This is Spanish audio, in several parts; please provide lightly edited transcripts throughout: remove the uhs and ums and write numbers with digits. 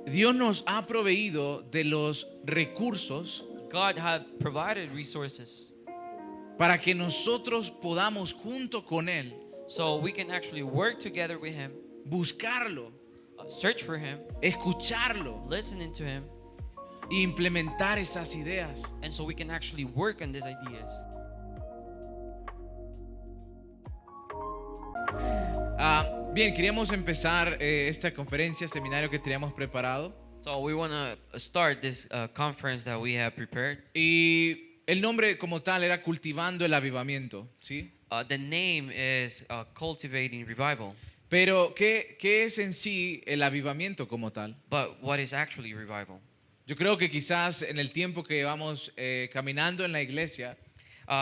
Dios nos ha proveído de los recursos God had provided resources para que nosotros podamos junto con Él so we can actually work together with Him, buscarlo, search for Him, escucharlo listening to Him, e implementar esas ideas. and so we can actually work on these ideas. Bien, queríamos empezar esta conferencia, seminario que teníamos preparado. So we want to start this conference that we have prepared. Y el nombre como tal era Cultivando el Avivamiento, ¿sí? The name is Cultivating Revival. Pero, ¿qué es en sí el avivamiento como tal? But what is actually revival? Yo creo que quizás en el tiempo que vamos caminando en la iglesia,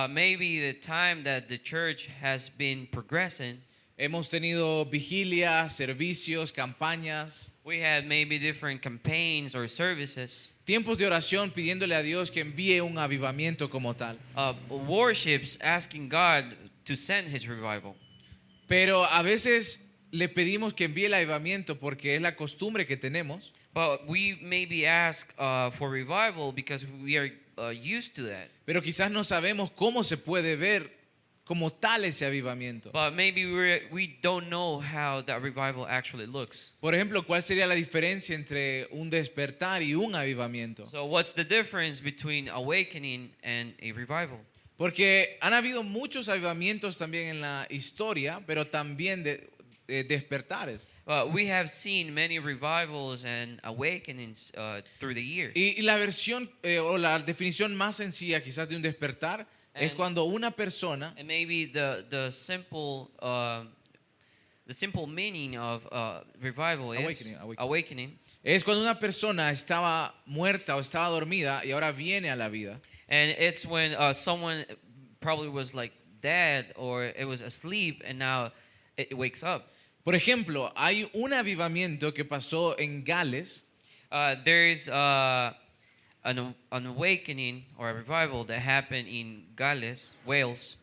Maybe the time that the church has been progressing, hemos tenido vigilias, servicios, campañas, we had maybe different campaigns or services, tiempos de oración pidiéndole a Dios que envíe un avivamiento como tal. Worships asking God to send His revival. Pero a veces le pedimos que envíe el avivamiento porque es la costumbre que tenemos. But we maybe ask for revival because we are used to that. Pero quizás no sabemos cómo se puede ver como tal ese avivamiento. But maybe we don't know how that revival actually looks. Por ejemplo, ¿cuál sería la diferencia entre un despertar y un avivamiento? So what's the difference between awakening and a revival? Porque han habido muchos avivamientos también en la historia, pero también de despertares. We have seen many revivals and awakenings through the years. Y la versión o la definición más sencilla quizás de un despertar es cuando una persona And maybe the simple meaning of revival is awakening. es cuando una persona estaba muerta o estaba dormida y ahora viene a la vida. And it's when someone probably was like dead or it was asleep and now it wakes up. Por ejemplo, hay un avivamiento que pasó en Gales. There is an awakening or a revival that happened in Gales, Wales.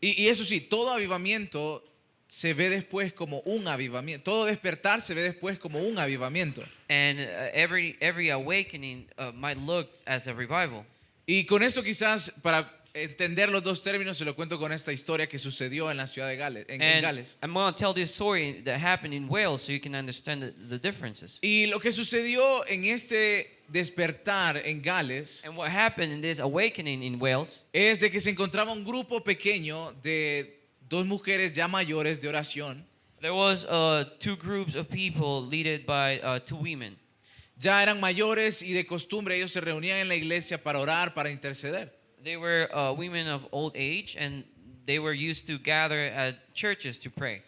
Y eso sí, todo avivamiento se ve después como un avivamiento. Todo despertar se ve después como un avivamiento. And every awakening might look as a revival. Y con esto quizás para entender los dos términos se lo cuento con esta historia que sucedió en la ciudad de Gales, en Gales. I'm going to tell this story that happened in Wales so you can understand the differences. Y lo que sucedió en este despertar en Gales And what happened in this awakening in Wales es de que se encontraba un grupo pequeño de dos mujeres ya mayores de oración. there was two groups of people led by two women. Ya eran mayores y de costumbre ellos se reunían en la iglesia para orar, para interceder. They were women of old age and they were used to gather at churches to pray.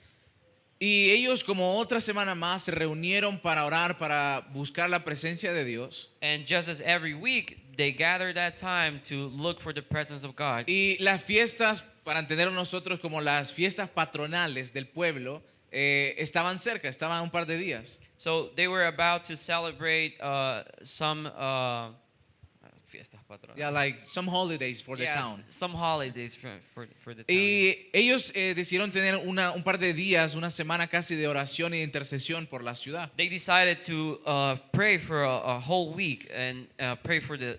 Y ellos como otra semana más se reunieron para orar, para buscar la presencia de Dios. And just as every week they gathered that time to look for the presence of God. Y las fiestas, para entender nosotros como las fiestas patronales del pueblo, estaban cerca, estaban un par de días. So they were about to celebrate some fiestas patronales. Yeah, like some holidays for the Yes, town. some holidays for the town. Y ellos decidieron tener un par de días, una semana casi de oración y de intercesión por la ciudad. They decided to pray for a whole week and pray for the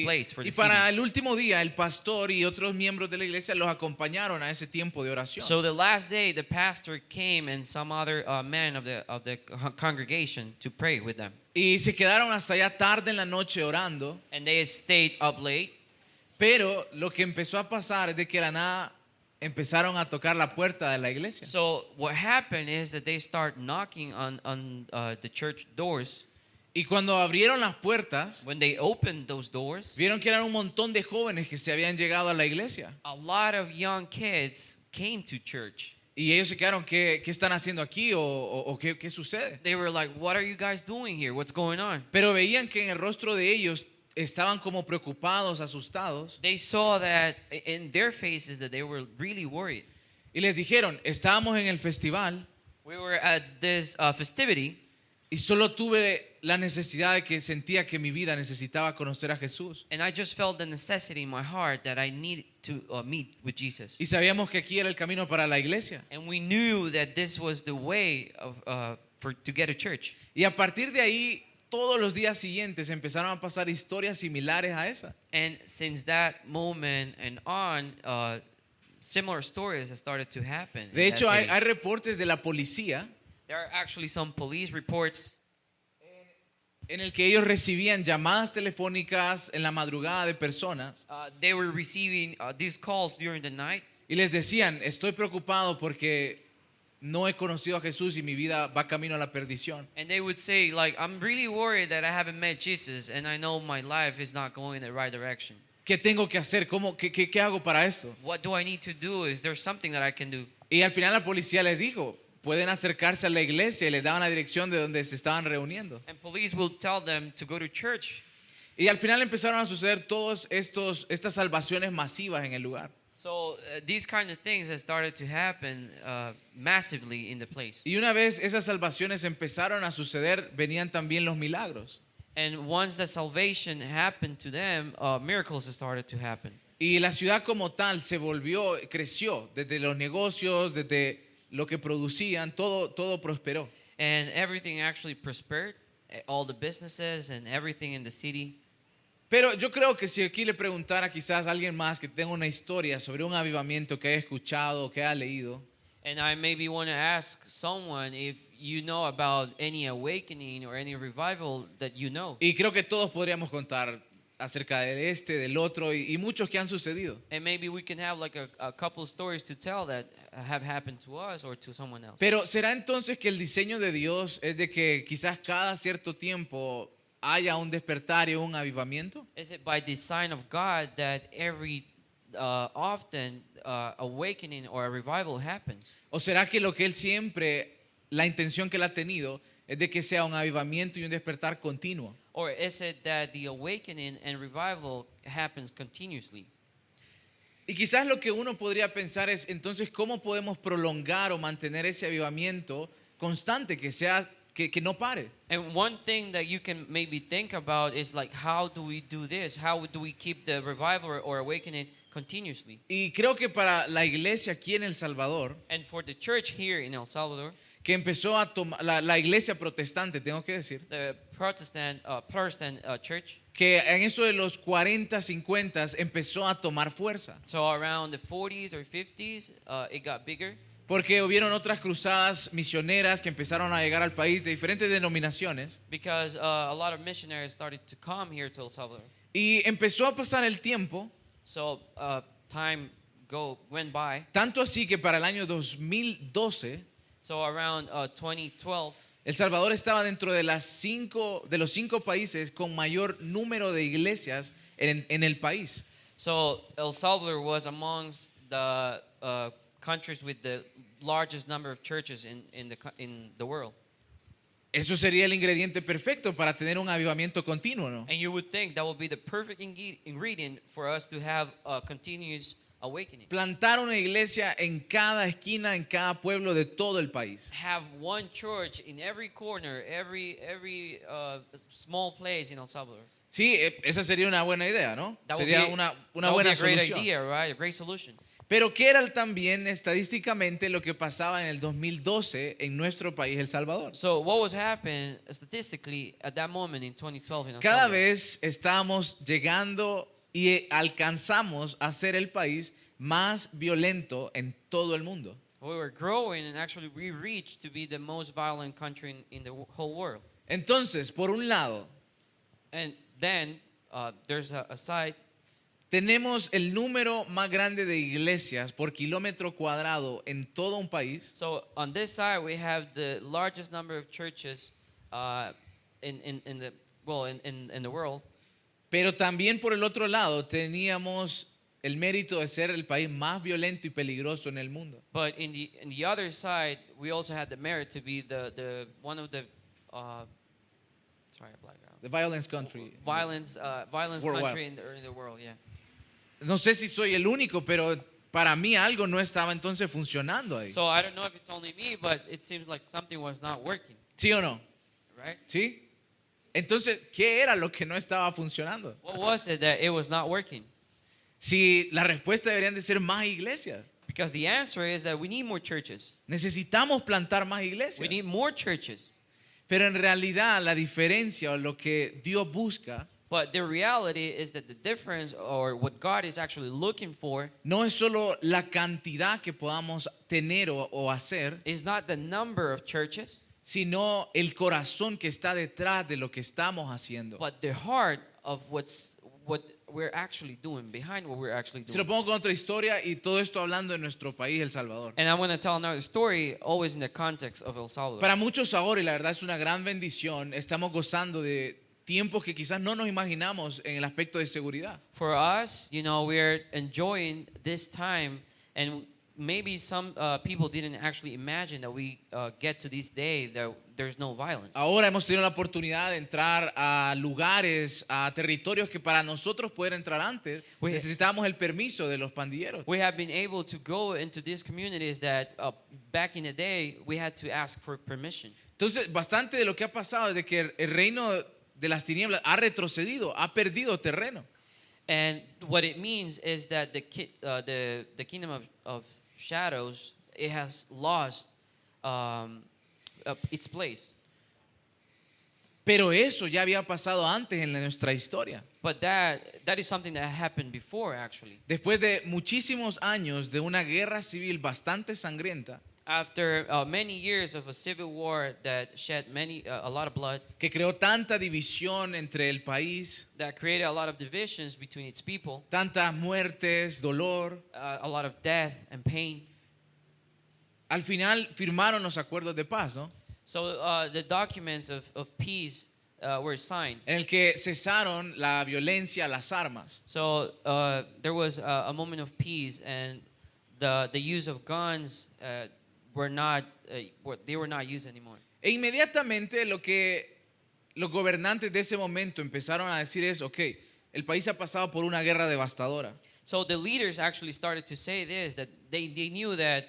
place, for the Y para city. el último día, el pastor y otros miembros de la iglesia los acompañaron a ese tiempo de oración. So the last day, the pastor came and some other men of the congregation to pray with them. Y se quedaron hasta allá tarde en la noche orando. And they stayed up late. Pero lo que empezó a pasar es de que de la nada empezaron a tocar la puerta de la iglesia. So what happened is that they start knocking on the church doors. Y cuando abrieron las puertas, When they opened those doors, vieron que eran un montón de jóvenes que se habían llegado a la iglesia. a lot of young kids came to church. Y ellos se quedaron, ¿qué están haciendo aquí? ¿O qué sucede? They were like, what are you guys doing here? What's going on? Pero veían que en el rostro de ellos estaban como preocupados, asustados. They saw that in their faces that they were really worried. Y les dijeron, estábamos en el festival We were at this festivity y solo tuve la necesidad de que sentía que mi vida necesitaba conocer a Jesús. and I just felt the necessity in my heart that I needed to meet with Jesus. Y sabíamos que aquí era el camino para la iglesia. And we knew that this was the way of to get to church. Y a partir de ahí, todos los días siguientes empezaron a pasar historias similares a esa. And since that moment and on, similar stories have started to happen. De in that hecho, city. hay reportes de la policía There are actually some police reports en el que ellos recibían llamadas telefónicas en la madrugada de personas they were receiving these calls during the night, y les decían, estoy preocupado porque no he conocido a Jesús y mi vida va camino a la perdición. and they would say, like, I'm really worried that I haven't met Jesus and I know my life is not going in the right direction. ¿Qué tengo que hacer? ¿Qué hago para esto? What do I need to do? Is there something that I can do? Y al final la policía les dijo, pueden acercarse a la iglesia y les daban la dirección de donde se estaban reuniendo. And police will tell them to go to church. Y al final empezaron a suceder todas estas salvaciones masivas en el lugar. So these kind of things have started to happen massively in the place. Y una vez esas salvaciones empezaron a suceder, venían también los milagros. And once the salvation happened to them, miracles started to happen. Y la ciudad como tal creció, desde los negocios, desde lo que producían, todo prosperó. And everything actually prospered, all the businesses and everything in the city. Pero yo creo que si aquí le preguntara quizás a alguien más que tenga una historia sobre un avivamiento que haya escuchado, que haya leído, And I maybe want to ask someone if you know about any awakening or any revival that you know. y creo que todos podríamos contar acerca de del otro y muchos que han sucedido. And maybe we can have like a couple of stories to tell that have happened to us or to someone else. Pero ¿será entonces que el diseño de Dios es de que quizás cada cierto tiempo haya un despertar y un avivamiento? Is it by design of God that every often awakening or a revival happens? ¿O será que lo que Él siempre, la intención que Él ha tenido es de que sea un avivamiento y un despertar continuo? Or is it that the awakening and revival happens continuously? Y quizás lo que uno podría pensar es, entonces, ¿cómo podemos prolongar o mantener ese avivamiento constante que no pare? And one thing that you can maybe think about is like, how do we do this? How do we keep the revival or awakening continuously? Y creo que para la iglesia aquí en El Salvador, And for the church here in El Salvador, que empezó a tomar, la iglesia protestante, tengo que decir, the Protestant church, que en eso de los 40, 50 empezó a tomar fuerza. so around the 40s or 50s, it got bigger. Porque hubieron otras cruzadas misioneras que empezaron a llegar al país de diferentes denominaciones. Because a lot of missionaries started to come here to El Salvador. Y empezó a pasar el tiempo, So time went by. tanto así que para el año 2012, So around 2012, El Salvador estaba dentro de los 5 países con mayor número de iglesias en el país. so El Salvador was amongst the countries with the largest number of churches in the world. Eso sería el ingrediente perfecto para tener un avivamiento continuo, ¿no? And you would think that would be the perfect ingredient for us to have a continuous awakening. Plantar una iglesia en cada esquina, en cada pueblo de todo el país. Have one church in every corner, every small place in El Salvador. Sí, esa sería una buena idea, ¿no? That would Sería be- una that would be buena a great solución. idea, right? A great solution. Pero ¿qué era también estadísticamente lo que pasaba en el 2012 en nuestro país, El Salvador? So what was happening statistically at that moment in 2012 in El Cada Salvador? vez estábamos llegando y alcanzamos a ser el país más violento en todo el mundo. We were growing and actually we reached to be the most violent country in the whole world. Entonces, por un lado, And then there's a side. tenemos el número más grande de iglesias por kilómetro cuadrado en todo un país. So on this side we have the largest number of churches in the world. Pero también por el otro lado teníamos el mérito de ser el país más violento y peligroso en el mundo. But in the other side, we also had the merit to be the one of the The violence country. violence Worldwide. country in the world. Yeah. No sé si soy el único, pero para mí algo no estaba entonces funcionando ahí. So I don't know if it's only me, but it seems like something was not working, ¿Sí o no? right? ¿Sí? Entonces, ¿qué era lo que no estaba funcionando? What was it that it was not working? Si la respuesta deberían de ser más iglesias. Because the answer is that we need more churches. Necesitamos plantar más We iglesias. need more churches. Pero en realidad la diferencia o lo que Dios busca But the reality is that the difference, or what God is actually looking for, no es solo la cantidad que podamos tener o hacer, is not the number of churches, sino el corazón que está detrás de lo que estamos haciendo. but the heart of what we're actually doing, behind what we're actually Se lo doing. pongo con otra historia y todo esto hablando de nuestro país, El Salvador. And I'm going to tell another story, always in the context of El Salvador. Para muchos ahora, y la verdad es una gran bendición, estamos gozando de tiempos que quizás no nos imaginamos en el aspecto de seguridad. For us, we're enjoying this time, and maybe some people didn't actually imagine that we get to this day that there's no violence. Ahora hemos tenido la oportunidad de entrar a lugares, a territorios que para nosotros poder entrar antes necesitábamos el permiso de los pandilleros. We have been able to go into these communities that back in the day we had to ask for permission. Entonces, bastante de lo que ha pasado es de que el reino de las tinieblas ha retrocedido, ha perdido terreno. And what it means is that the kingdom of shadows, it has lost its place. Pero eso ya había pasado antes en nuestra historia. But that is something that happened before, actually. Después de muchísimos años de una guerra civil bastante sangrienta, After many years of a civil war that shed a lot of blood, que creó tanta división entre el país, that created a lot of divisions between its people, tantas muertes, dolor, a lot of death and pain. al final firmaron los acuerdos de paz, ¿no? So the documents of peace were signed. En el que cesaron la violencia, las armas. So there was a moment of peace, and the use of guns were not used anymore. E inmediatamente lo que los gobernantes de ese momento empezaron a decir es, ok, el país ha pasado por una guerra devastadora. So the leaders actually started to say this, that they knew that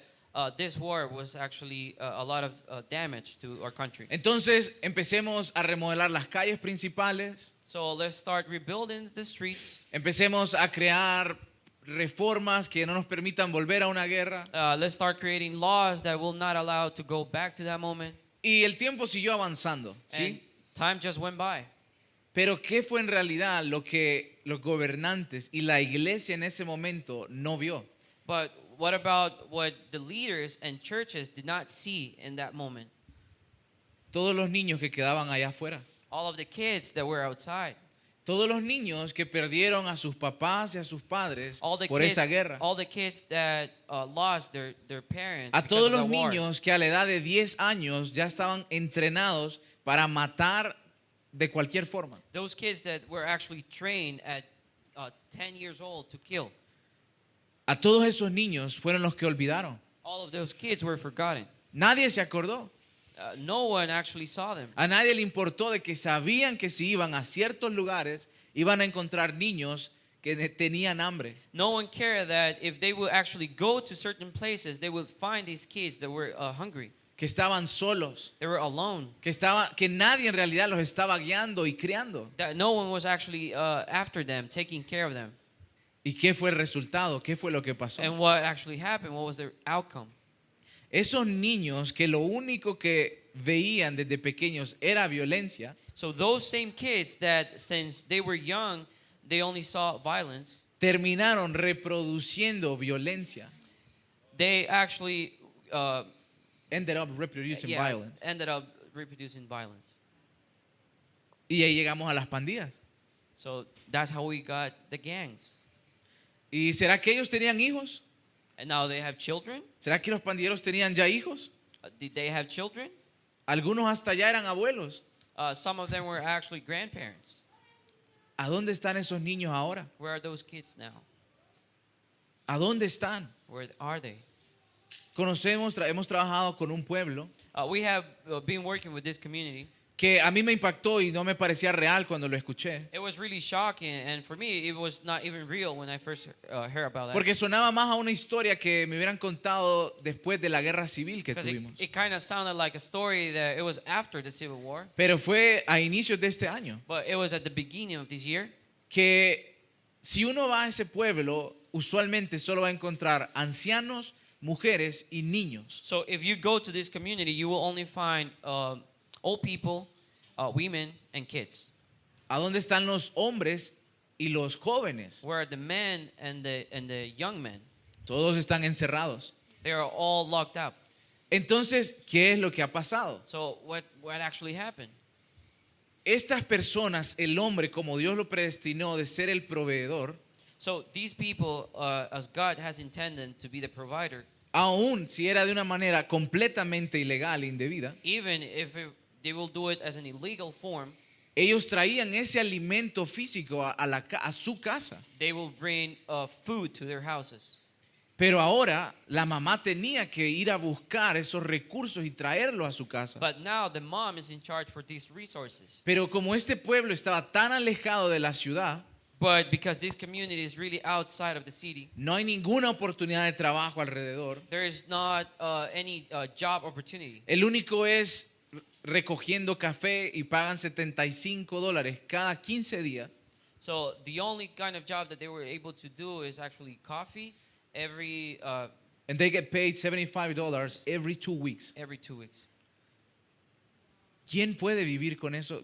this war was actually a lot of damage to our country. Entonces empecemos a remodelar las calles principales, So let's start rebuilding the streets. empecemos a crear reformas que no nos permitan volver a una guerra. Let's start creating laws that will not allow to go back to that moment. Y el tiempo siguió avanzando, And ¿sí? time just went by. Pero ¿qué fue en realidad lo que los gobernantes y la iglesia en ese momento no vio? But what about what the leaders and churches did not see in that moment? Todos los niños que quedaban allá afuera. All of the kids that were outside. Todos los niños que perdieron a sus papás y a sus padres All the por kids, esa guerra. all the kids that lost their parents A because todos of the los war. niños que a la edad de 10 años ya estaban entrenados para matar de cualquier forma. Those kids that were actually trained at 10 years old to kill. A todos esos niños fueron los que olvidaron. All of those kids were forgotten. Nadie se acordó. No one actually saw them. A nadie le importó de que sabían que si iban a ciertos lugares iban a encontrar niños que tenían hambre. No one cared that if they would actually go to certain places, they would find these kids that were hungry. Que estaban solos. They were alone. Que nadie en realidad los estaba guiando y criando. That no one was actually after them, taking care of them. ¿Y qué fue el resultado? ¿Qué fue lo que pasó? And what actually happened? What was the outcome? Esos niños que lo único que veían desde pequeños era violencia, So those same kids that since they were young, they only saw violence, terminaron reproduciendo violencia. they actually Ended up reproducing violence. ended up reproducing violence. Y ahí llegamos a las pandillas. So that's how we got the gangs. ¿Y será que ellos tenían hijos? And now they have children. ¿Será que los pandilleros tenían ya hijos? Did they have children? Algunos hasta ya eran abuelos. Some of them were actually grandparents. ¿A dónde están esos niños ahora? Where are those kids now? ¿A dónde están? Where are they? Hemos trabajado con un pueblo We have been working with this community. que a mí me impactó y no me parecía real cuando lo escuché. It was really shocking, and for me, it was not even real when I first heard about that. Porque sonaba más a una historia que me hubieran contado después de la guerra civil que Because tuvimos. it kind of sounded like a story that it was after the Civil War, Pero fue a inicios de este año but it was at the beginning of this year. que si uno va a ese pueblo, usualmente solo va a encontrar ancianos, mujeres y niños. So if you go to this community, you will only find old people, women, and kids. ¿A dónde están los hombres y los jóvenes? Where are the men and the young men? Todos están encerrados. They are all locked up. Entonces, ¿qué es lo que ha pasado? So what actually happened? Estas personas, el hombre, como Dios lo predestinó de ser el proveedor, So these people, as God has intended to be the provider, aun si era de una manera completamente ilegal e indebida, even if they will do it as an illegal form, ellos traían ese alimento físico a su casa. they will bring food to their houses. Pero ahora la mamá tenía que ir a buscar esos recursos y traerlos a su casa. But now the mom is in charge for these resources. Pero como este pueblo estaba tan alejado de la ciudad, But because this community is really outside of the city, no hay ninguna oportunidad de trabajo alrededor. there is not any job opportunity. El único es recogiendo café y pagan $75 cada 15 días. So the only kind of job that they were able to do is actually coffee every And they get paid $75 every 2 weeks. 2 weeks. ¿Quién puede vivir con eso?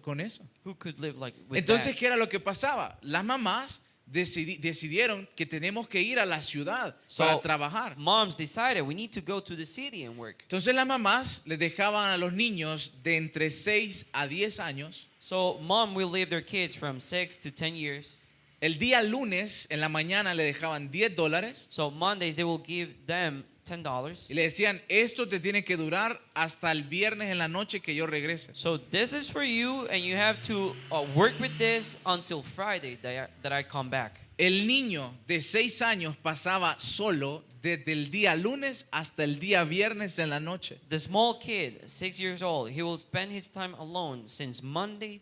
Who could live like with Entonces, that? ¿qué era lo que pasaba? Las mamás decidieron que tenemos que ir a la ciudad para trabajar. Moms decided we need to go to the city and work. Entonces las mamás les dejaban a los niños de entre 6 a 10 años. So mom will leave their kids from 6 to 10 years. El día lunes en la mañana le dejaban $10 So Mondays they will give them $10. y le decían, esto te tiene que durar hasta el viernes en la noche que yo regrese. So this is for you, and you have to work with this until Friday that I come back. El niño de 6 años pasaba solo desde el día lunes hasta el día viernes en la noche. The small kid, 6 years old, he will spend his time alone since Monday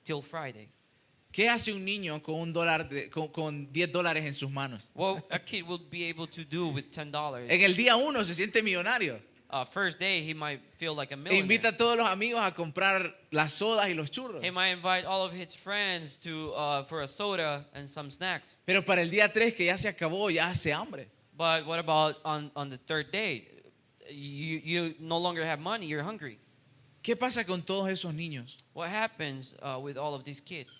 till Friday. ¿Qué hace un niño con con $10 en sus manos? What a kid will be able to do with $10. En el día 1 se siente millonario. First day he might feel like a E millionaire. invita a todos los amigos a comprar las sodas y los churros. He might invite all of his friends to for a soda and some snacks. Pero para el día 3 que ya se acabó, ya hace hambre. But what about on the third day? You no longer have money, you're hungry. ¿Qué pasa con todos esos niños? What happens with all of these kids?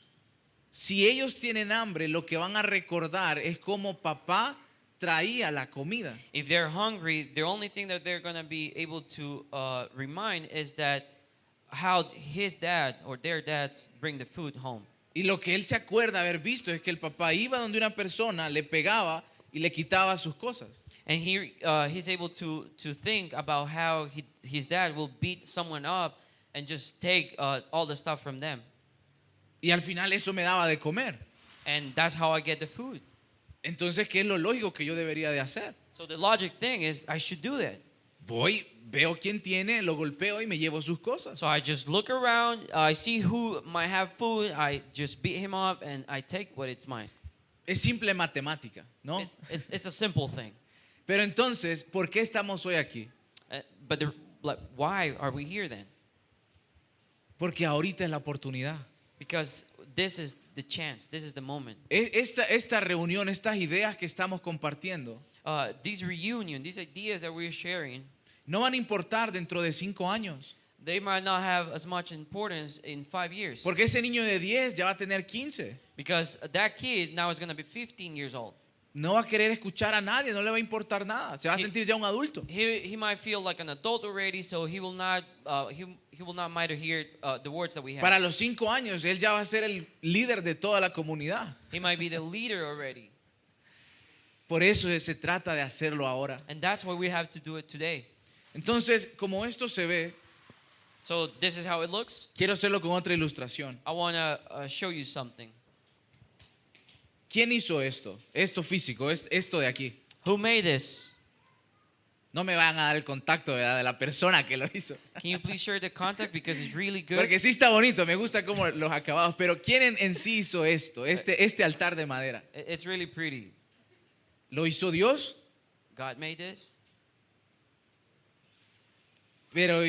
Si ellos tienen hambre, lo que van a recordar es cómo papá traía la comida. If they're hungry, the only thing that they're going to be able to remind is that how his dad or their dads bring the food home. Y lo que él se acuerda haber visto es que el papá iba donde una persona, le pegaba y le quitaba sus cosas. And he's able to think about how his dad will beat someone up and just take all the stuff from them. Y al final eso me daba de comer. And that's how I get the food. Entonces, ¿qué es lo lógico que yo debería de hacer? So the logic thing is I should do that. Voy, veo quién tiene, lo golpeo y me llevo sus cosas. So I just look around, I see who might have food, I just beat him up and I take what it's mine. Es simple matemática, ¿no? It's a simple thing. Pero entonces, ¿por qué estamos hoy aquí? But why are we here then? Porque ahorita es la oportunidad. Because this is the chance, this is the moment. Esta reunión, estas ideas que estamos compartiendo, This reunion, these ideas that we're sharing, no van a importar dentro de 5 años. they might not have as much importance in 5 years. Porque ese niño de 10 ya va a tener 15. Because that kid now is going to be 15 years old. No va a querer escuchar a nadie, no le va a importar nada. Se va a sentir ya un adulto. He might feel like an adult already, so he will not might hear the words that we have. Para los 5 años, él ya va a ser el líder de toda la comunidad. He might be the leader already. Por eso se trata de hacerlo ahora. And that's why we have to do it today. Entonces, como esto se ve, So this is how it looks. quiero hacerlo con otra ilustración. I want to show you something. ¿Quién hizo esto? Esto físico, esto de aquí. Who made this? No me van a dar el contacto, ¿verdad?, de la persona que lo hizo. Can you please share the contact because it's really good? Porque sí está bonito, me gusta como los acabados, pero ¿quién en sí hizo esto? Este altar de madera. It's really pretty. ¿Lo hizo Dios? God made this. Pero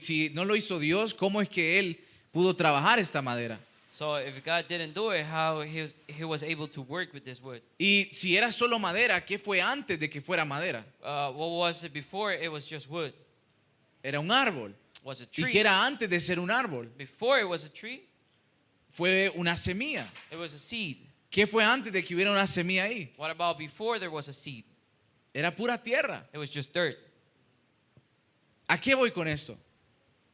si no lo hizo Dios, ¿cómo es que Él pudo trabajar esta madera? So if God didn't do it, how he was able to work with this wood? Y si era solo madera, ¿qué fue antes de que fuera madera? What was it before? It was just wood. Era un árbol. was a y tree. que era antes de ser un árbol. Before it was a tree, Fue una semilla. it was a seed. ¿Qué fue antes de que hubiera una semilla ahí? What about before there was a seed? Era pura tierra. It was just dirt. ¿A qué voy con esto?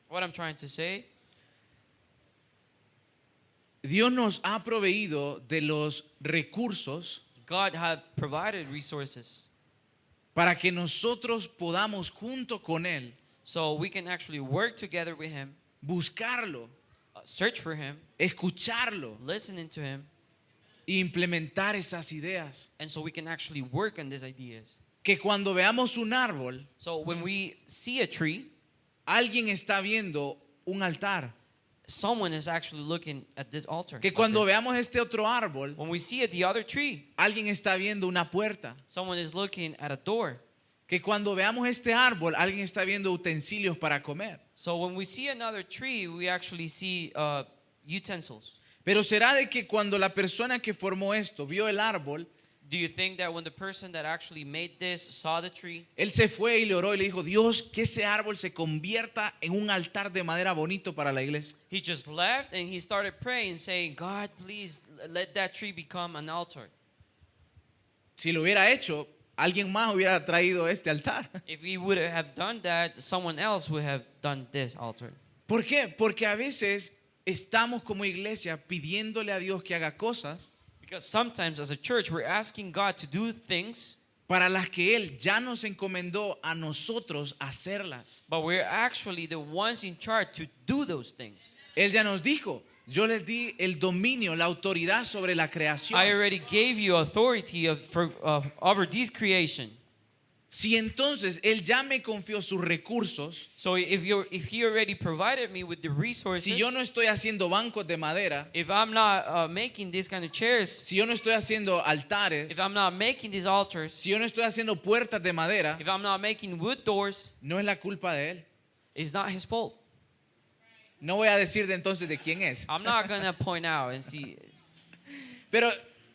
What I'm trying to say, Dios nos ha proveído de los recursos God had provided resources para que nosotros podamos junto con Él so we can actually work together with Him, buscarlo, search for Him, escucharlo listening to Him, e implementar esas ideas. and so we can actually work on these ideas. Que cuando veamos un árbol, So when we see a tree, alguien está viendo un altar. someone is actually looking at this altar. Que of cuando this. veamos este otro árbol, When we see the other tree, alguien está viendo una puerta. someone is looking at a door. Que cuando veamos este árbol, alguien está viendo utensilios para comer. So when we see another tree, we actually see utensils. Pero será de que cuando la persona que formó esto vio el árbol, Do you think that when the person that actually made this saw the tree, él se fue y le oró y le dijo, Dios, que ese árbol se convierta en un altar de madera bonito para la iglesia? he just left and he started praying, saying, God, please let that tree become an altar? Si lo hubiera hecho, alguien más hubiera traído este altar. If he would have done that, someone else would have done this altar. ¿Por qué? Porque a veces estamos como iglesia pidiéndole a Dios que haga cosas Because sometimes as a church, we're asking God to do things, para las que Él ya nos encomendó a nosotros hacerlas. but we're actually the ones in charge to do those things. Él ya nos dijo, yo les di el dominio, la autoridad sobre la creación. I already gave you authority over this creation. Si entonces Él ya me confió sus recursos, So if he already provided me with the resources, si yo no estoy haciendo bancos de madera, if I'm not making these kind of chairs, si yo no estoy haciendo altares, if I'm not making these altars, si yo no estoy haciendo puertas de madera, if I'm not making wood doors, no es la culpa de Él. it's not his fault. No voy a decir de entonces de quién es. I'm not gonna point out and see, Pero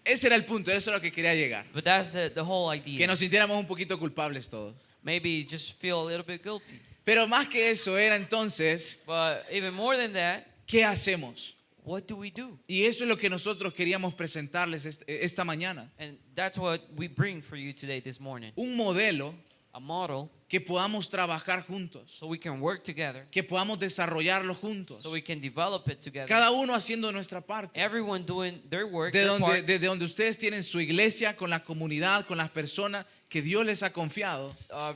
ese era el punto, eso es lo que quería llegar. but that's the whole Que idea. nos sintiéramos un poquito culpables todos. Maybe just feel a little bit guilty. Pero más que eso era entonces, But even more than that, ¿qué hacemos? what do we do? Y eso es lo que nosotros queríamos presentarles esta mañana. And that's what we bring for you today, this morning. Un modelo A model que podamos trabajar juntos, so we can work together, que podamos desarrollarlo juntos. so we can develop it together. Cada uno haciendo nuestra parte. Everyone doing their work, De their donde, part. desde donde ustedes tienen su iglesia, con la comunidad, con las personas que Dios les ha confiado.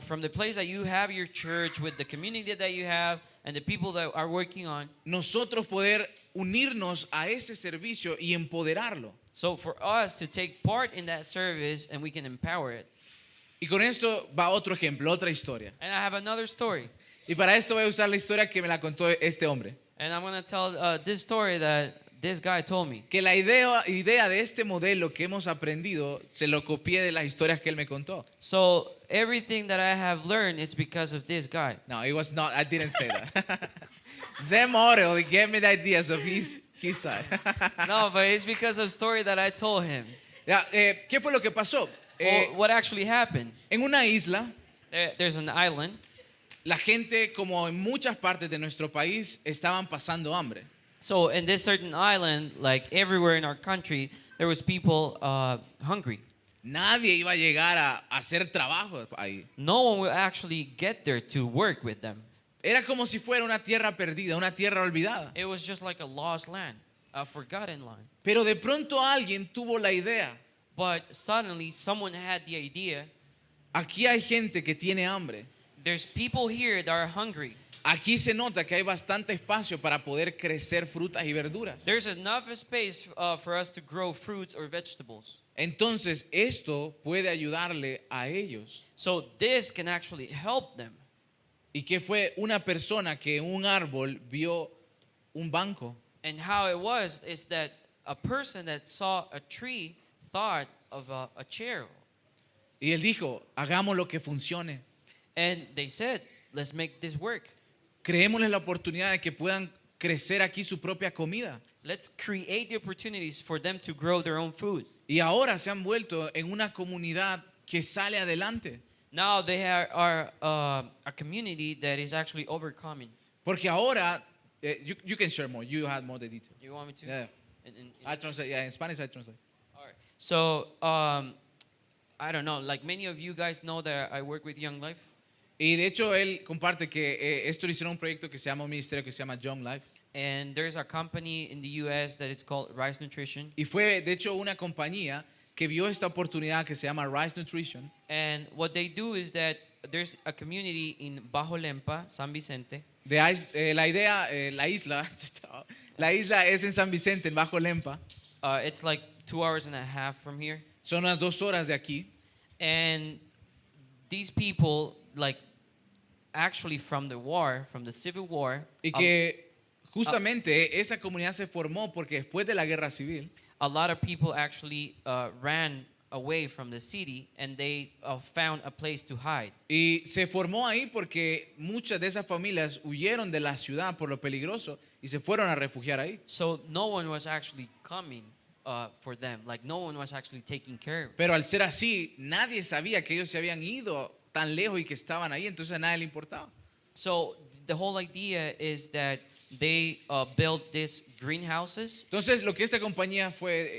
From the place that you have your church, with the community that you have, and the people that are working on. Nosotros poder unirnos a ese servicio y empoderarlo. So for us to take part in that service and we can empower it. Y con esto va otro ejemplo, otra historia. And I have another story. Y para esto voy a usar la historia que me la contó este hombre. And I'm going to tell this story that this guy told me. Que la idea de este modelo que hemos aprendido se lo copié de las historias que él me contó. So everything that I have learned is because of this guy. No, it was not. I didn't say that. The model gave me the ideas of his side. No, but it's because of story that I told him. Ya, ¿qué fue lo que pasó? What actually happened? En una isla, There's an island. la gente, como en muchas partes de nuestro país, estaban pasando hambre. So in this certain island, like everywhere in our country, there was people hungry. Nadie iba a llegar a hacer trabajo ahí. No one will actually get there to work with them. Era como si fuera una tierra perdida, una tierra olvidada. It was just like a lost land, a forgotten land. Pero de pronto alguien tuvo la idea. But suddenly someone had the idea, Aquí hay gente que tiene hambre. there's people here that are hungry. Aquí se nota que hay bastante espacio para poder crecer frutas y verduras. There's enough space for us to grow fruits or vegetables. Entonces, esto puede ayudarle a ellos. So this can actually help them. Y que fue una persona que en un árbol vio un banco. And how it was is that a person that saw a tree thought of a chair. Y él dijo, hagamos lo que funcione. And they said, let's make this work. Creémosles la oportunidad de que puedan crecer aquí su propia comida. Let's create the opportunities for them to grow their own food. Y ahora se han vuelto en una comunidad que sale adelante. Now they are a community that is actually overcoming. Porque ahora, you can share more. You have more the detail. You want me to? Yeah. I translate. Yeah, in Spanish I translate. All right. So, I don't know. Like many of you guys know that I work with Young Life. Y de hecho él comparte que esto lo hicieron un proyecto que se llama un ministerio que se llama Young Life. And there's a company in the U.S. that it's called Rise Nutrition. Y fue de hecho una compañía que vio esta oportunidad que se llama Rise Nutrition. And what they do is that there's a community in Bajo Lempa, San Vicente. La idea, la isla es en San Vicente, en Bajo Lempa. It's like 2 hours and a half from here. Son unas 2 horas de aquí. And these people, like, actually from the Civil War, Y que justamente esa comunidad se formó porque después de la guerra civil, a lot of people actually ran away from the city and they found a place to hide. y se formó ahí porque muchas de esas familias huyeron de la ciudad por lo peligroso y se fueron a refugiar ahí. So no one was actually coming for them. Like no one was actually taking care of them. Pero al ser así, nadie sabía que ellos se habían ido tan lejos y que estaban ahí, entonces a nadie le importaba. So the whole idea is that they built these greenhouses, Entonces lo que esta compañía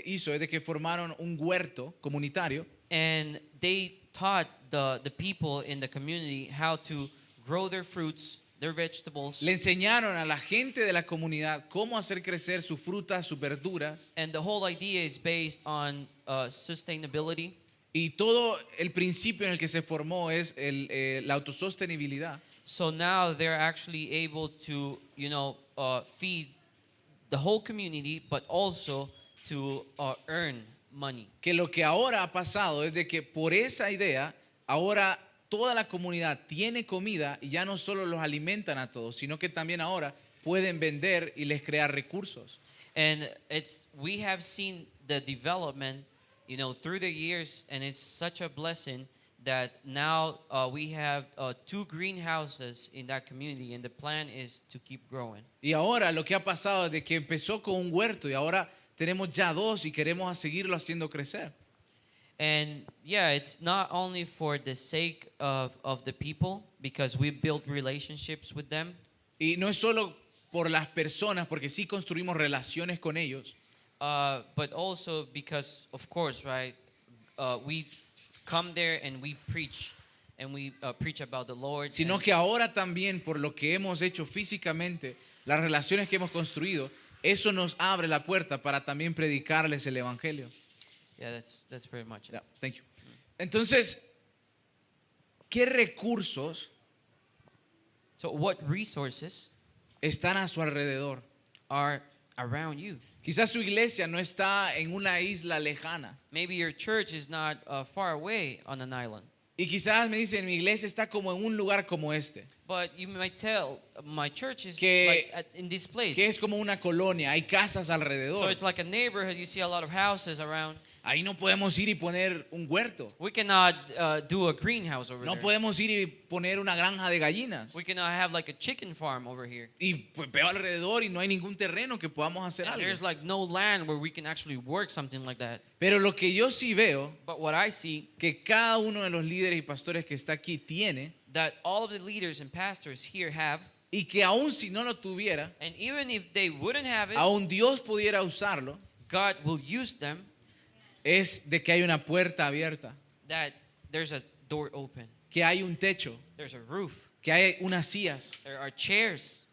hizo es de que formaron un huerto comunitario and they taught the people in the community how to grow their fruits, their vegetables. le enseñaron a la gente de la comunidad cómo hacer crecer sus frutas, sus verduras. And the whole idea is based on sustainability. Y todo el principio en el que se formó es la autosostenibilidad. So now they're actually able to, feed the whole community, but also to earn money. Que lo que ahora ha pasado es de que por esa idea, ahora toda la comunidad tiene comida y ya no solo los alimentan a todos, sino que también ahora pueden vender y les crear recursos. And we have seen the development, through the years, and it's such a blessing that now we have 2 greenhouses in that community, and the plan is to keep growing. Y ahora lo que ha pasado es de que empezó con un huerto y ahora tenemos ya 2 y queremos seguirlo haciendo crecer. And yeah, it's not only for the sake of the people, because we built relationships with them. Y no es solo por las personas, porque sí construimos relaciones con ellos, But also because, of course, right, we come there and we preach, and we preach about the Lord. sino and- que ahora también por lo que hemos hecho físicamente, las relaciones que hemos construido, eso nos abre la puerta para también predicarles el evangelio. Yeah, that's pretty much it. Yeah, thank you. Entonces, ¿qué recursos So what resources están a su alrededor? are around you? Quizás su iglesia no está en una isla lejana. Maybe your church is not far away on an island. Y quizás me dicen, mi iglesia está como en un lugar como este, But you might tell, my church is Que- like in this place. que es como una colonia, hay casas So alrededor. it's like a neighborhood. You see a lot of houses around. Ahí no podemos ir y poner un huerto. We cannot do a greenhouse over No there. podemos ir y poner una granja de gallinas. We cannot have like a chicken farm over here. Y pues veo alrededor y no hay ningún terreno que podamos hacer algo. There's like no land where we can actually work something like that. Pero lo que yo sí veo, But what I see, que cada uno de los líderes y pastores que está aquí tiene, that all of the leaders and pastors here have, y que aún si no lo tuviera, and even if they wouldn't have it, aún Dios pudiera usarlo, God will use them, es de que hay una puerta abierta, that there's a door open, que hay un techo, there's a roof, que hay unas sillas, there are chairs,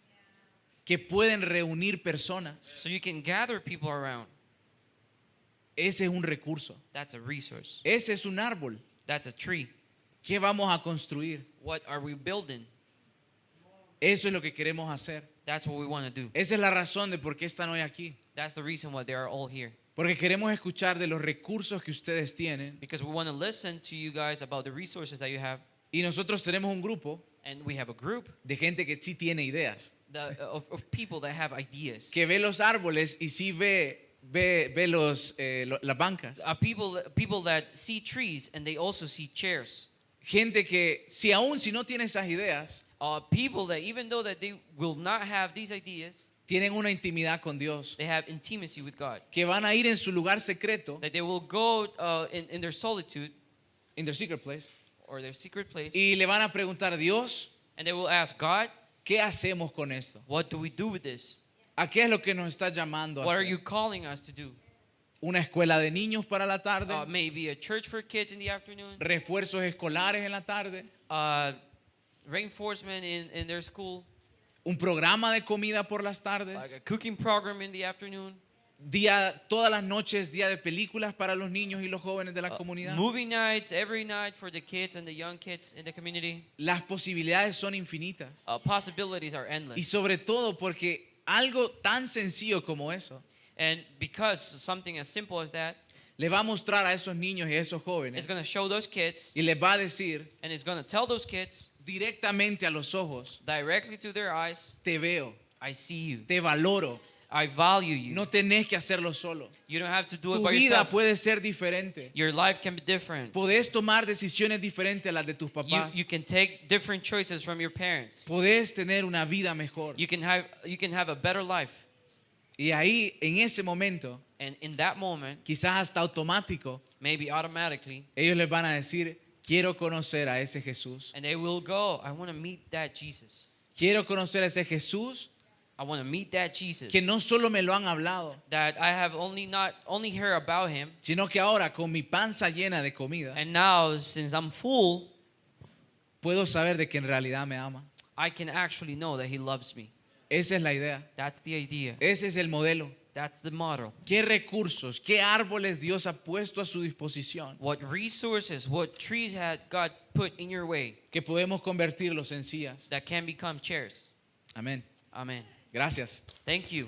que pueden reunir personas. so you can gather people around. Ese es un recurso. That's a resource. Ese es un árbol. That's a tree. ¿Qué vamos a construir? What are we building? Eso es lo que queremos hacer. That's what we want to do. Esa es la razón de por qué están hoy aquí. That's the reason why they are all here. Porque queremos escuchar de los recursos que ustedes tienen. Because we want to listen to you guys about the resources that you have. Y nosotros tenemos un grupo And we have a group de gente que sí tiene ideas. of people that have ideas. Que ve los árboles y sí ve las bancas. People that see trees and they also see chairs. Gente que aún si no tiene esas ideas, People that even though that they will not have these ideas, tienen una intimidad con Dios. they have intimacy with God. Que van a ir en su lugar secreto, That they will go in their solitude in their secret place, or their secret place, y le van a preguntar a Dios, and they will ask God, ¿qué hacemos con esto? What do we do with this? ¿A qué es lo que nos está llamando a What are hacer? you calling us to do? ¿Una escuela de niños para la tarde? Maybe a church for kids in the afternoon. ¿Refuerzos escolares en la tarde? Reinforcement in their school. ¿Un programa de comida por las tardes? Like a cooking program in the afternoon. Todas las noches, día de películas para los niños y los jóvenes de la comunidad. Movie nights every night for the kids and the young kids in the community. Las posibilidades son infinitas. Possibilities are endless. Y sobre todo porque algo tan sencillo como eso And because something as simple as that le va a mostrar a esos niños y a esos jóvenes is going to show those kids y les va a decir and it's going to tell those kids directamente a los ojos, directly to their eyes, te veo, I see you. te valoro, I value you. no tenés que hacerlo solo. You don't have to do it Tu by vida yourself. puede ser diferente. Your life can be different. Podés tomar decisiones diferentes a las de tus You, papás. you can take different choices from your parents. Podés tener una vida mejor. You can have a better life. Y ahí, en ese momento, And in that moment, quizás hasta automático, maybe automatically, ellos les van a decir, quiero conocer a ese Jesús. and they will go, I want to meet that Jesus. Quiero conocer a ese Jesús I want to meet that Jesus. que no solo me lo han hablado, That I have not only heard about him, sino que ahora con mi panza llena de comida, and now since I'm full, puedo saber de que en realidad me ama. I can actually know that he loves me. Esa es la idea. That's the idea. Ese es el modelo. That's the model. ¿Qué recursos, qué árboles Dios ha puesto a su disposición What resources, what trees had God put in your way que podemos convertirlos en sillas? that can become chairs. Amén. Amen. Gracias. Thank you.